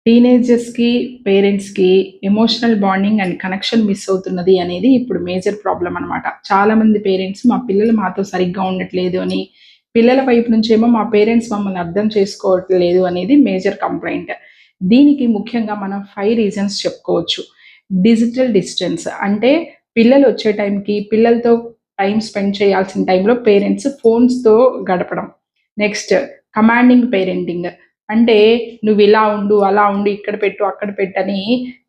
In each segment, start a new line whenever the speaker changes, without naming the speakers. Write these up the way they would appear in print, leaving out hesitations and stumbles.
టీనేజర్స్‌కి, పేరెంట్స్‌కి emotional bonding and connection miss అవుతున్నది అనేది ఇప్పుడు మేజర్ ప్రాబ్లమ్ అనమాట. చాలామంది పేరెంట్స్ మా పిల్లలు మాతో సరిగ్గా ఉండట్లేదు అని, పిల్లల వైపు నుంచేమో మా పేరెంట్స్ మమ్మల్ని అర్థం చేసుకోవట్లేదు అనేది మేజర్ కంప్లెయింట్. దీనికి ముఖ్యంగా మనం 5 రీజన్స్ చెప్పుకోవచ్చు. డిజిటల్ డిస్టెన్స్ అంటే పిల్లలు వచ్చే టైంకి పిల్లలతో టైమ్ స్పెండ్ చేయాల్సిన టైంలో పేరెంట్స్ ఫోన్స్‌తో గడపడం. Next commanding parenting. అంటే నువ్విలా ఉండు, అలా ఉండు, ఇక్కడ పెట్టు, అక్కడ పెట్టని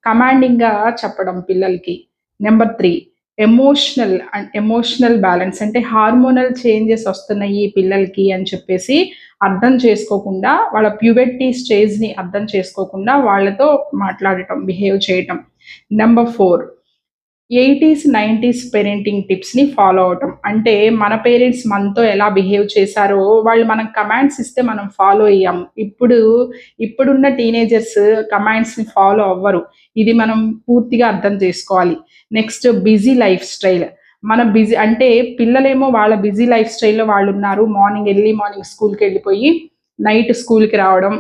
కమాండింగ్‌గా చెప్పడం పిల్లలకి. నెంబర్ 3 ఎమోషనల్ బ్యాలెన్స్ అంటే హార్మోనల్ చేంజెస్ వస్తున్నాయి పిల్లలకి అని చెప్పేసి అర్థం చేసుకోకుండా, వాళ్ళ ప్యూబర్టీ స్టేజ్‌ని అర్థం చేసుకోకుండా వాళ్ళతో మాట్లాడటం, బిహేవ్ చేయటం. నెంబర్ 4 80స్, 90స్ పేరెంటింగ్ టిప్స్‌ని ఫాలో అవ్వటం. అంటే మన పేరెంట్స్ మనతో ఎలా బిహేవ్ చేశారో, వాళ్ళు మనకు కమాండ్స్ ఇస్తే మనం ఫాలో అయ్యాము. ఇప్పుడున్న టీనేజర్స్ కమాండ్స్‌ని ఫాలో అవ్వరు. ఇది మనం పూర్తిగా అర్థం చేసుకోవాలి. Next busy life style. మన బిజీ అంటే పిల్లలేమో వాళ్ళ బిజీ లైఫ్ స్టైల్‌లో వాళ్ళున్నారు. ఎర్లీ మార్నింగ్ స్కూల్‌కెళ్ళిపోయి, నైట్ స్కూల్‌కి రావడం.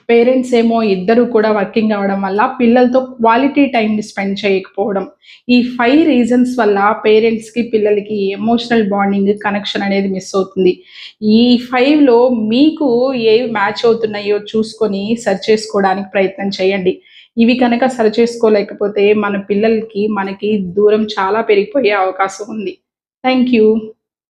పేరెంట్స్ ఏమో ఇద్దరు కూడా వర్కింగ్ అవ్వడం వల్ల పిల్లలతో క్వాలిటీ టైమ్‌ని స్పెండ్ చేయకపోవడం. ఈ 5 రీజన్స్ వల్ల పేరెంట్స్‌కి, పిల్లలకి ఎమోషనల్ బాండింగ్, కనెక్షన్ అనేది మిస్ అవుతుంది. ఈ 5లో మీకు ఏవి మ్యాచ్ అవుతున్నాయో చూసుకొని సరిచేసుకోవడానికి ప్రయత్నం చేయండి. ఇవి కనుక సరిచేసుకోలేకపోతే మన పిల్లలకి, మనకి దూరం చాలా పెరిగిపోయే అవకాశం ఉంది. Thank you.